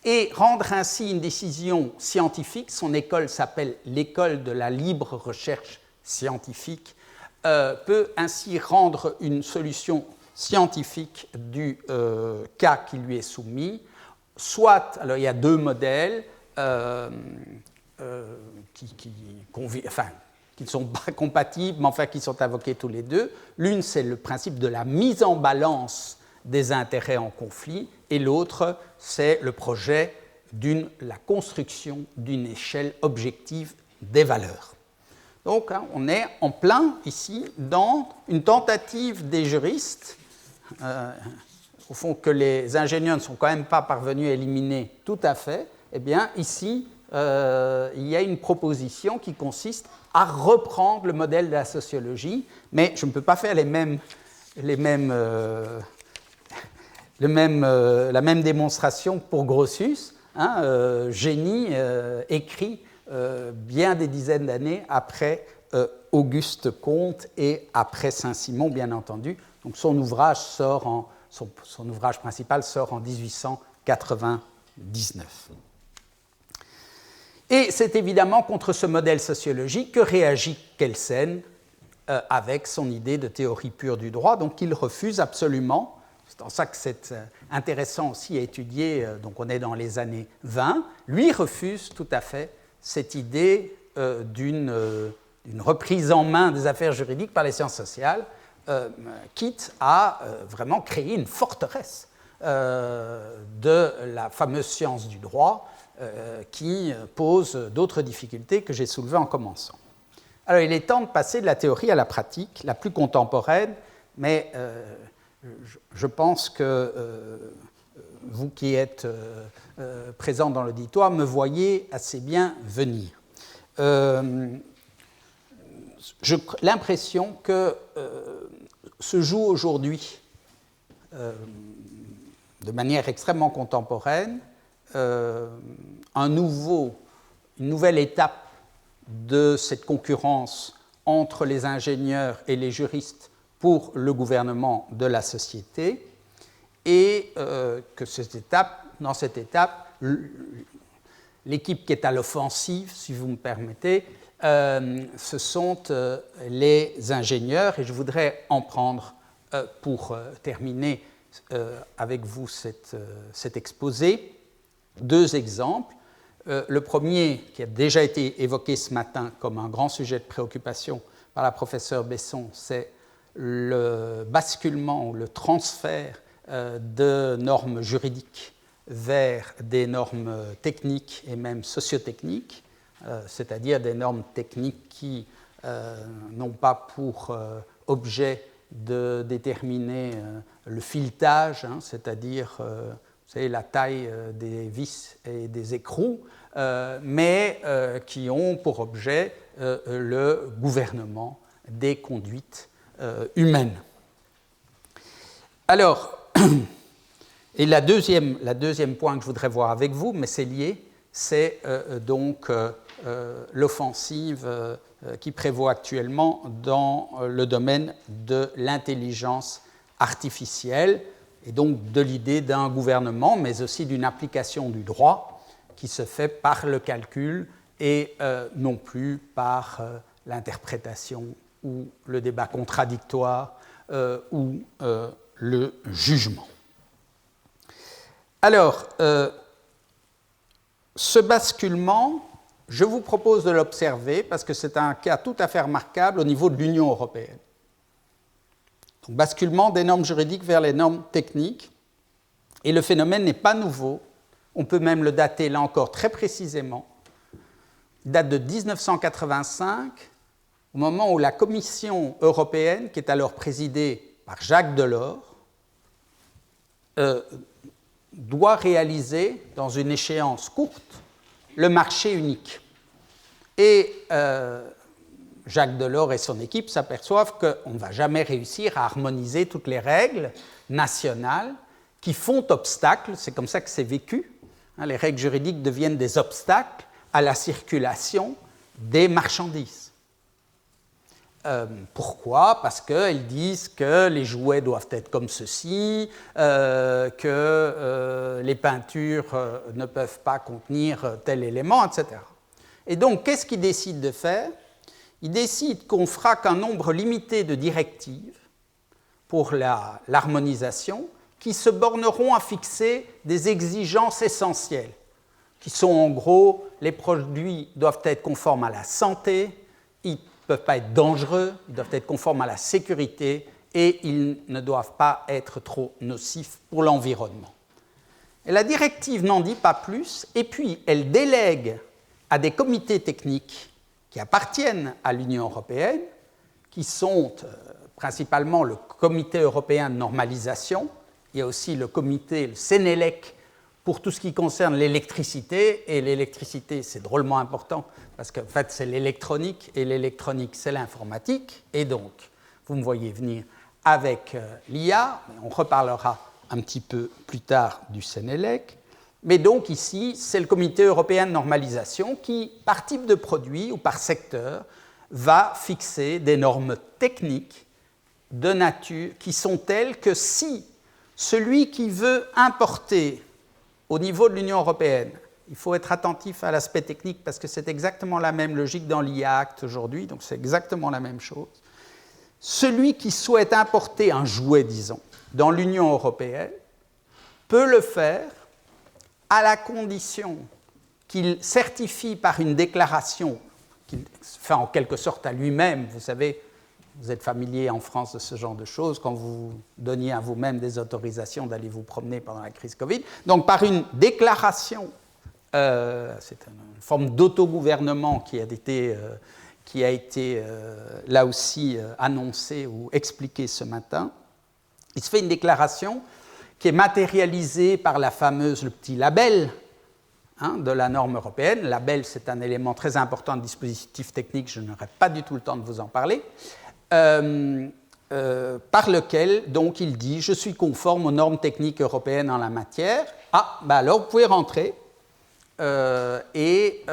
et rendre ainsi une décision scientifique. Son école s'appelle l'école de la libre recherche scientifique, peut ainsi rendre une solution scientifique du cas qui lui est soumis. Soit, alors il y a deux modèles qui ne sont pas compatibles, mais enfin qui sont invoqués tous les deux. L'une, c'est le principe de la mise en balance des intérêts en conflit, et l'autre, c'est le projet la construction d'une échelle objective des valeurs. Donc, on est en plein ici dans une tentative des juristes, au fond que les ingénieurs ne sont quand même pas parvenus à éliminer tout à fait. Eh bien, ici, il y a une proposition qui consiste à reprendre le modèle de la sociologie, mais je ne peux pas faire la même démonstration pour Grotius. Génie écrit bien des dizaines d'années après Auguste Comte et après Saint-Simon, bien entendu. Donc son ouvrage principal sort en 1899. Et c'est évidemment contre ce modèle sociologique que réagit Kelsen avec son idée de théorie pure du droit, donc il refuse absolument. C'est en ça que c'est intéressant aussi à étudier, donc on est dans les années 20, lui refuse tout à fait cette idée d'une reprise en main des affaires juridiques par les sciences sociales, quitte à vraiment créer une forteresse de la fameuse science du droit qui pose d'autres difficultés que j'ai soulevées en commençant. Alors il est temps de passer de la théorie à la pratique, la plus contemporaine, mais je pense que vous qui êtes présents dans l'auditoire me voyez assez bien venir. J'ai l'impression que se joue aujourd'hui, de manière extrêmement contemporaine, une nouvelle étape de cette concurrence entre les ingénieurs et les juristes pour le gouvernement de la société, et que dans cette étape, l'équipe qui est à l'offensive, si vous me permettez, ce sont les ingénieurs, et je voudrais en prendre pour terminer avec vous cet exposé deux exemples. Le premier, qui a déjà été évoqué ce matin comme un grand sujet de préoccupation par la professeure Besson, c'est le basculement ou le transfert de normes juridiques vers des normes techniques et même sociotechniques, c'est-à-dire des normes techniques qui n'ont pas pour objet de déterminer le filetage, c'est-à-dire vous savez, la taille des vis et des écrous, mais qui ont pour objet le gouvernement des conduites humaines. Alors, et la deuxième point que je voudrais voir avec vous, mais c'est lié, c'est donc l'offensive qui prévaut actuellement dans le domaine de l'intelligence artificielle, et donc de l'idée d'un gouvernement, mais aussi d'une application du droit qui se fait par le calcul et non plus par l'interprétation ou le débat contradictoire ou le jugement. Alors, ce basculement, je vous propose de l'observer parce que c'est un cas tout à fait remarquable au niveau de l'Union européenne. Donc, basculement des normes juridiques vers les normes techniques. Et le phénomène n'est pas nouveau. On peut même le dater, là encore, très précisément. Il date de 1985, au moment où la Commission européenne, qui est alors présidée par Jacques Delors, doit réaliser, dans une échéance courte, le marché unique. Et Jacques Delors et son équipe s'aperçoivent qu'on ne va jamais réussir à harmoniser toutes les règles nationales qui font obstacle, c'est comme ça que c'est vécu, hein, les règles juridiques deviennent des obstacles à la circulation des marchandises. Pourquoi? Parce qu'elles disent que les jouets doivent être comme ceci, que les peintures ne peuvent pas contenir tel élément, etc. Et donc, qu'est-ce qu'ils décident de faire? Ils décident qu'on fera qu'un nombre limité de directives pour l'harmonisation qui se borneront à fixer des exigences essentielles, qui sont en gros, les produits doivent être conformes à la santé, ils ne peuvent pas être dangereux, ils doivent être conformes à la sécurité et ils ne doivent pas être trop nocifs pour l'environnement. Et la directive n'en dit pas plus, et puis elle délègue à des comités techniques qui appartiennent à l'Union européenne, qui sont principalement le Comité européen de normalisation, il y a aussi le comité, le Sénélec, pour tout ce qui concerne l'électricité, et l'électricité c'est drôlement important, parce qu'en fait c'est l'électronique, et l'électronique c'est l'informatique, et donc vous me voyez venir avec l'IA, on reparlera un petit peu plus tard du Sénélec, mais donc ici c'est le Comité européen de normalisation qui, par type de produit ou par secteur, va fixer des normes techniques de nature qui sont telles que si celui qui veut importer au niveau de l'Union européenne, il faut être attentif à l'aspect technique parce que c'est exactement la même logique dans l'IA Act aujourd'hui, donc c'est exactement la même chose. Celui qui souhaite importer un jouet, disons, dans l'Union européenne, peut le faire à la condition qu'il certifie par une déclaration qu'il fait en quelque sorte à lui-même, vous savez, vous êtes familier en France de ce genre de choses, quand vous donniez à vous-même des autorisations d'aller vous promener pendant la crise Covid. Donc par une déclaration, c'est une forme d'autogouvernement qui a été là aussi annoncée ou expliquée ce matin, il se fait une déclaration qui est matérialisée par le petit label de la norme européenne. Le label, c'est un élément très important de dispositif technique, je n'aurai pas du tout le temps de vous en parler. Par lequel, donc, il dit « Je suis conforme aux normes techniques européennes en la matière. » Ah, ben alors, vous pouvez rentrer et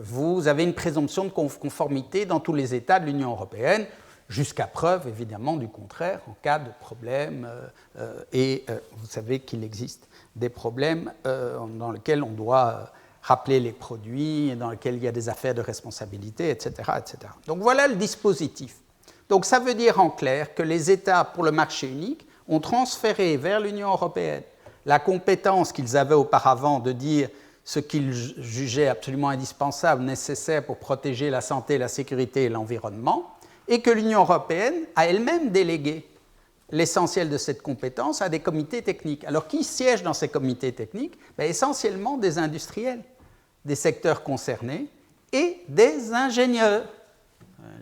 vous avez une présomption de conformité dans tous les États de l'Union européenne, jusqu'à preuve, évidemment, du contraire, en cas de problème. Vous savez qu'il existe des problèmes dans lesquels on doit rappeler les produits, dans lesquels il y a des affaires de responsabilité, etc., etc. Donc, voilà le dispositif. Donc ça veut dire en clair que les États pour le marché unique ont transféré vers l'Union européenne la compétence qu'ils avaient auparavant de dire ce qu'ils jugeaient absolument indispensable, nécessaire pour protéger la santé, la sécurité et l'environnement, et que l'Union européenne a elle-même délégué l'essentiel de cette compétence à des comités techniques. Alors qui siège dans ces comités techniques? Essentiellement des industriels, des secteurs concernés et des ingénieurs.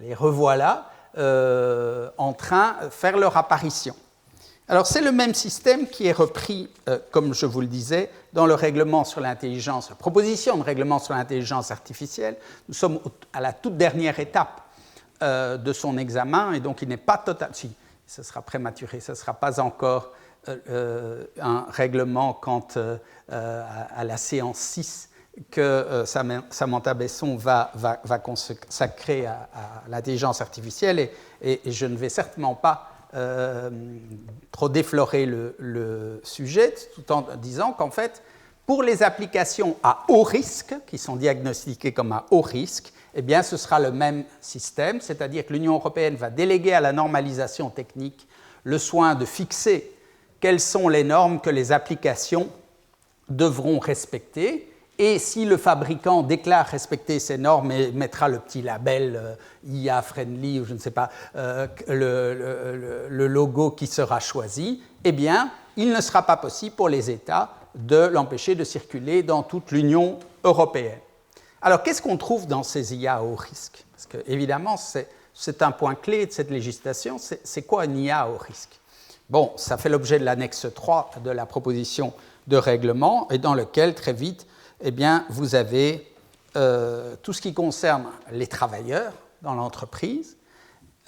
Les revoilà en train de faire leur apparition. Alors c'est le même système qui est repris, comme je vous le disais, dans le règlement sur l'intelligence, la proposition de règlement sur l'intelligence artificielle. Nous sommes à la toute dernière étape de son examen, et donc il n'est pas total. Si, ce sera prématuré, ce ne sera pas encore un règlement quant à la séance 6 que Samantha Besson va consacrer à l'intelligence artificielle, et je ne vais certainement pas trop déflorer le sujet, tout en disant qu'en fait, pour les applications à haut risque, qui sont diagnostiquées comme à haut risque, eh bien, ce sera le même système, c'est-à-dire que l'Union européenne va déléguer à la normalisation technique le soin de fixer quelles sont les normes que les applications devront respecter. Et si le fabricant déclare respecter ces normes et mettra le petit label IA friendly ou je ne sais pas, le logo qui sera choisi, eh bien, il ne sera pas possible pour les États de l'empêcher de circuler dans toute l'Union européenne. Alors, qu'est-ce qu'on trouve dans ces IA à haut risque? Parce que, évidemment, c'est un point clé de cette législation. C'est quoi une IA à haut risque? Bon, ça fait l'objet de l'annexe 3 de la proposition de règlement, et dans lequel, très vite, eh bien, vous avez tout ce qui concerne les travailleurs dans l'entreprise,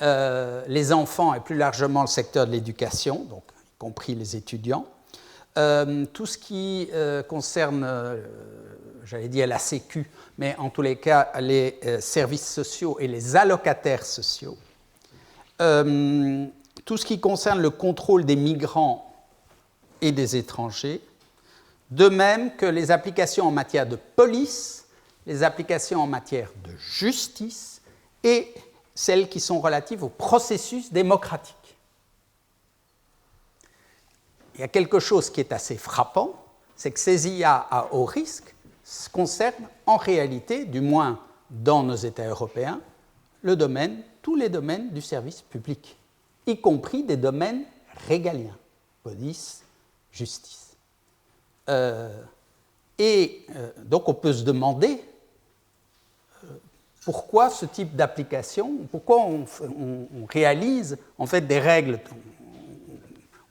les enfants et plus largement le secteur de l'éducation, donc y compris les étudiants, tout ce qui concerne, j'allais dire la Sécu, mais en tous les cas les services sociaux et les allocataires sociaux, tout ce qui concerne le contrôle des migrants et des étrangers, de même que les applications en matière de police, les applications en matière de justice et celles qui sont relatives au processus démocratique. Il y a quelque chose qui est assez frappant, c'est que ces IA à haut risque concernent en réalité, du moins dans nos États européens, tous les domaines du service public, y compris des domaines régaliens, police, justice. Donc on peut se demander pourquoi ce type d'application, pourquoi on réalise en fait des règles,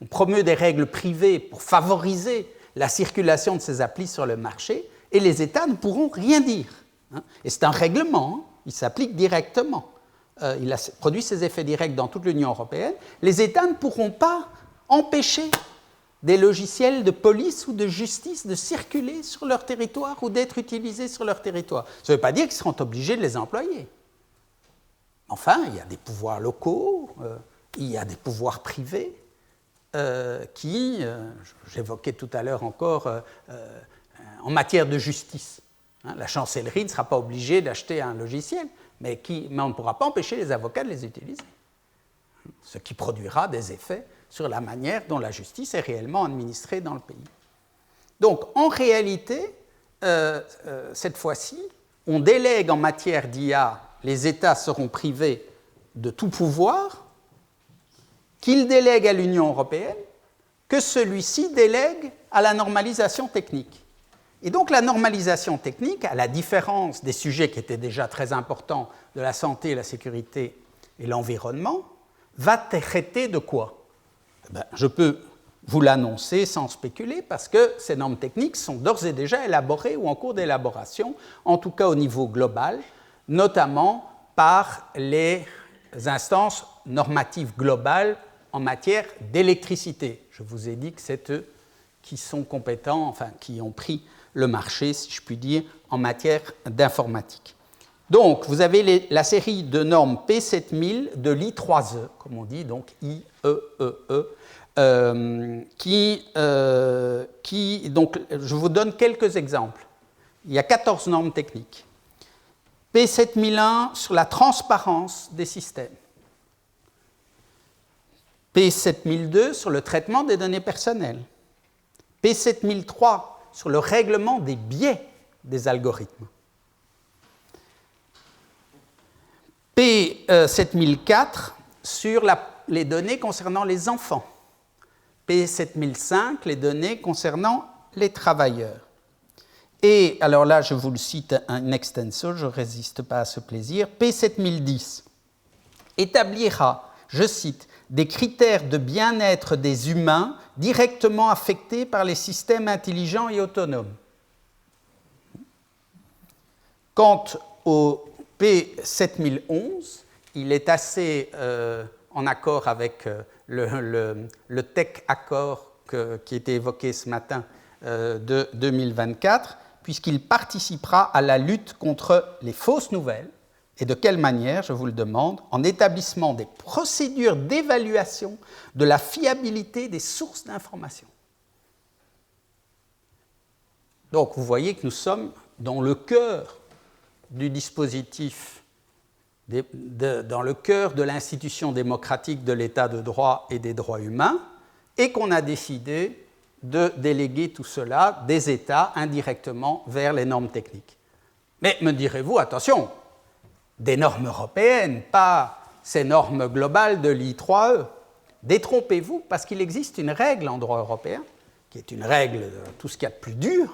on promeut des règles privées pour favoriser la circulation de ces applis sur le marché, et les États ne pourront rien dire. Et c'est un règlement, il s'applique directement. Il a produit ses effets directs dans toute l'Union européenne. Les États ne pourront pas empêcher des logiciels de police ou de justice de circuler sur leur territoire ou d'être utilisés sur leur territoire. Ça ne veut pas dire qu'ils seront obligés de les employer. Enfin, il y a des pouvoirs locaux, il y a des pouvoirs privés qui, j'évoquais tout à l'heure encore, en matière de justice. La chancellerie ne sera pas obligée d'acheter un logiciel, mais on ne pourra pas empêcher les avocats de les utiliser. Ce qui produira des effets sur la manière dont la justice est réellement administrée dans le pays. Donc, en réalité, cette fois-ci, on délègue en matière d'IA, les États seront privés de tout pouvoir, qu'ils délèguent à l'Union européenne, que celui-ci délègue à la normalisation technique. Et donc, la normalisation technique, à la différence des sujets qui étaient déjà très importants de la santé, la sécurité et l'environnement, va traiter de quoi ? Je peux vous l'annoncer sans spéculer parce que ces normes techniques sont d'ores et déjà élaborées ou en cours d'élaboration, en tout cas au niveau global, notamment par les instances normatives globales en matière d'électricité. Je vous ai dit que c'est eux qui sont compétents, enfin qui ont pris le marché, si je puis dire, en matière d'informatique. Donc, vous avez la série de normes P7000 de l'I3E, comme on dit, donc IEEE, donc, je vous donne quelques exemples. Il y a 14 normes techniques. P7001 sur la transparence des systèmes. P7002 sur le traitement des données personnelles. P7003 sur le règlement des biais des algorithmes. P7004 sur les données concernant les enfants. P7005, les données concernant les travailleurs. Et alors là, je vous le cite in extenso, je ne résiste pas à ce plaisir. P7010 établira, je cite, des critères de bien-être des humains directement affectés par les systèmes intelligents et autonomes. Quant au P7011, il est assez en accord avec le Tech Accord qui était évoqué ce matin de 2024, puisqu'il participera à la lutte contre les fausses nouvelles. Et de quelle manière, je vous le demande, en établissement des procédures d'évaluation de la fiabilité des sources d'information. Donc, vous voyez que nous sommes dans le cœur du dispositif, dans le cœur de l'institution démocratique de l'État de droit et des droits humains, et qu'on a décidé de déléguer tout cela des États indirectement vers les normes techniques. Mais me direz-vous, attention, des normes européennes, pas ces normes globales de l'I3E. Détrompez-vous, parce qu'il existe une règle en droit européen, qui est une règle de tout ce qu'il y a de plus dur,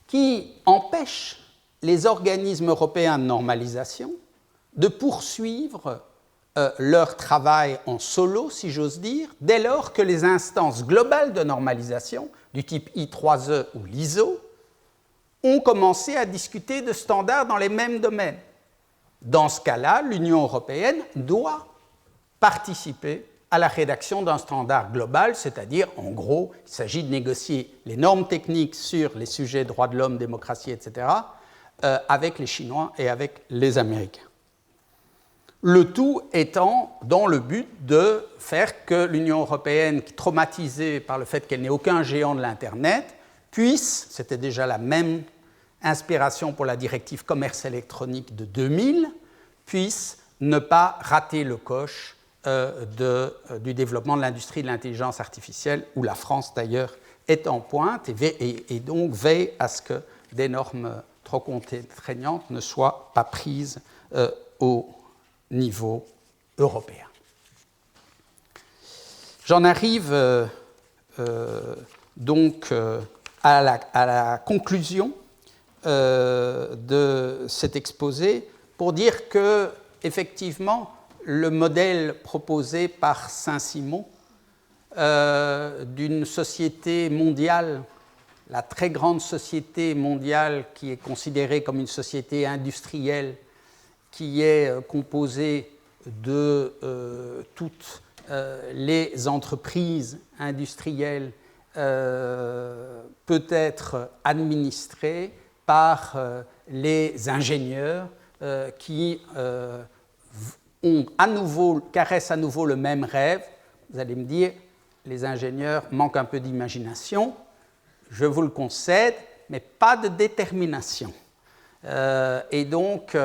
qui empêche les organismes européens de normalisation de poursuivre leur travail en solo, si j'ose dire, dès lors que les instances globales de normalisation, du type I3E ou l'ISO, ont commencé à discuter de standards dans les mêmes domaines. Dans ce cas-là, l'Union européenne doit participer à la rédaction d'un standard global, c'est-à-dire, en gros, il s'agit de négocier les normes techniques sur les sujets droits de l'homme, démocratie, etc., avec les Chinois et avec les Américains. Le tout étant dans le but de faire que l'Union européenne, traumatisée par le fait qu'elle n'est aucun géant de l'Internet, puisse, c'était déjà la même inspiration pour la directive commerce électronique de 2000, puisse ne pas rater le coche du développement de l'industrie de l'intelligence artificielle, où la France d'ailleurs est en pointe et donc veille à ce que des normes trop contraignantes ne soient pas prises au niveau européen. J'en arrive donc à la conclusion de cet exposé pour dire que, effectivement, le modèle proposé par Saint-Simon d'une société mondiale, la très grande société mondiale qui est considérée comme une société industrielle, qui est composée de toutes les entreprises industrielles, peut être administrée par les ingénieurs qui caressent à nouveau le même rêve. Vous allez me dire, les ingénieurs manquent un peu d'imagination, je vous le concède, mais pas de détermination. Et donc,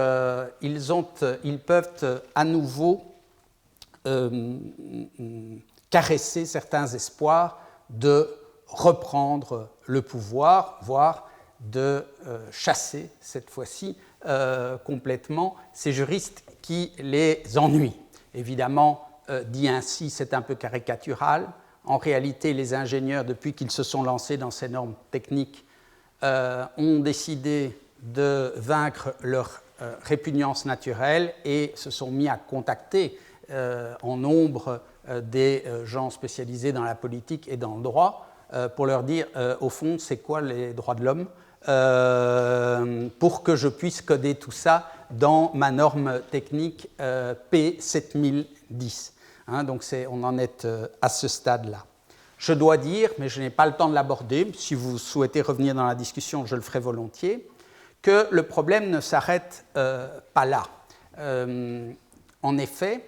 ils peuvent à nouveau caresser certains espoirs de reprendre le pouvoir, voire de chasser, cette fois-ci, complètement ces juristes qui les ennuient. Évidemment, dit ainsi, c'est un peu caricatural. En réalité, les ingénieurs, depuis qu'ils se sont lancés dans ces normes techniques, ont décidé de vaincre leur répugnance naturelle et se sont mis à contacter en nombre des gens spécialisés dans la politique et dans le droit pour leur dire, au fond, c'est quoi les droits de l'homme pour que je puisse coder tout ça dans ma norme technique P7010. Donc on en est à ce stade-là. Je dois dire, mais je n'ai pas le temps de l'aborder, si vous souhaitez revenir dans la discussion, je le ferai volontiers, que le problème ne s'arrête pas là. En effet,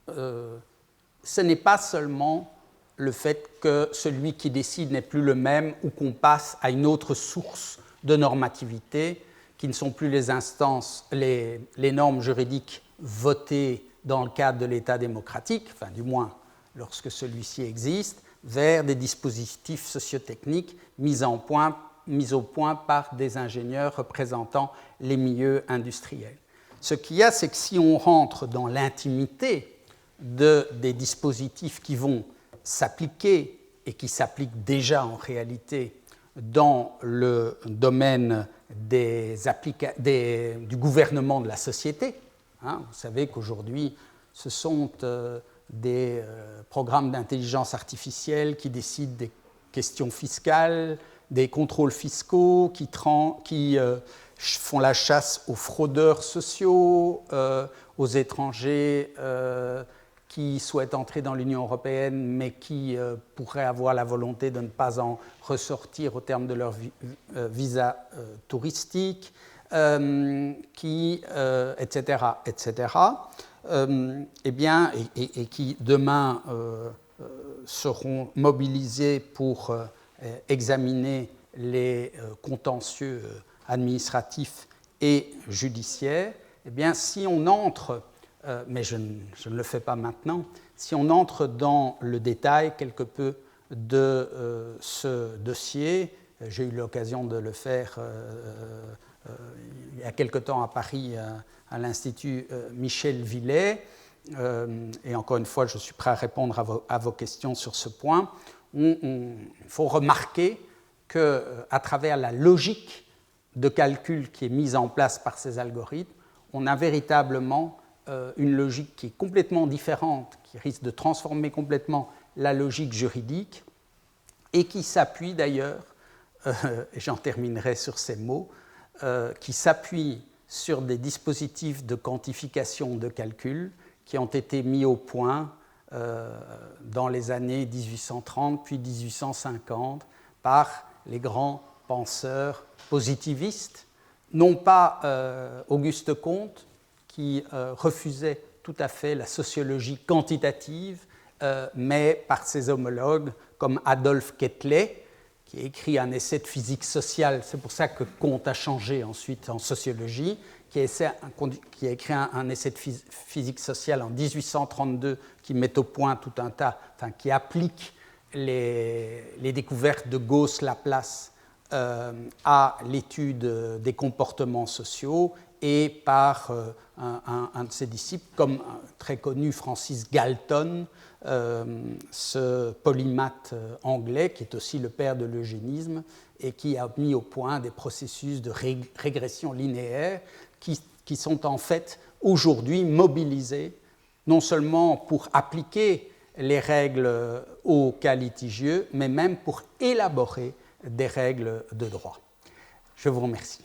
ce n'est pas seulement le fait que celui qui décide n'est plus le même ou qu'on passe à une autre source de normativité, qui ne sont plus les instances, les normes juridiques votées dans le cadre de l'État démocratique, enfin du moins lorsque celui-ci existe, vers des dispositifs sociotechniques mis au point par des ingénieurs représentant les milieux industriels. Ce qu'il y a, c'est que si on rentre dans l'intimité des dispositifs qui vont s'appliquer et qui s'appliquent déjà en réalité dans le domaine du gouvernement de la société, vous savez qu'aujourd'hui, ce sont des programmes d'intelligence artificielle qui décident des questions fiscales, des contrôles fiscaux, qui font la chasse aux fraudeurs sociaux, aux étrangers qui souhaitent entrer dans l'Union européenne mais qui pourraient avoir la volonté de ne pas en ressortir au terme de leur visa touristique, etc., et qui demain seront mobilisés pour examiner les contentieux administratifs et judiciaires. Eh bien, si on entre, mais je ne le fais pas maintenant, si on entre dans le détail quelque peu de ce dossier, j'ai eu l'occasion de le faire il y a quelque temps à Paris, à l'Institut Michel Villet, et encore une fois, je suis prêt à répondre à vos questions sur ce point. Il faut remarquer qu'à travers la logique de calcul qui est mise en place par ces algorithmes, on a véritablement une logique qui est complètement différente, qui risque de transformer complètement la logique juridique et qui s'appuie d'ailleurs et j'en terminerai sur ces mots, qui s'appuie sur des dispositifs de quantification de calcul qui ont été mis au point dans les années 1830 puis 1850 par les grands penseurs positivistes, non pas Auguste Comte, qui refusait tout à fait la sociologie quantitative, mais par ses homologues comme Adolphe Quetelet, qui a écrit un essai de physique sociale, c'est pour ça que Comte a changé ensuite en sociologie, qui a écrit un essai de physique sociale en 1832 qui met au point tout un tas, enfin, qui applique les découvertes de Gauss-Laplace à l'étude des comportements sociaux, et par un de ses disciples, comme très connu Francis Galton, ce polymathe anglais qui est aussi le père de l'eugénisme et qui a mis au point des processus de régression linéaire qui sont en fait aujourd'hui mobilisés non seulement pour appliquer les règles aux cas litigieux, mais même pour élaborer des règles de droit. Je vous remercie.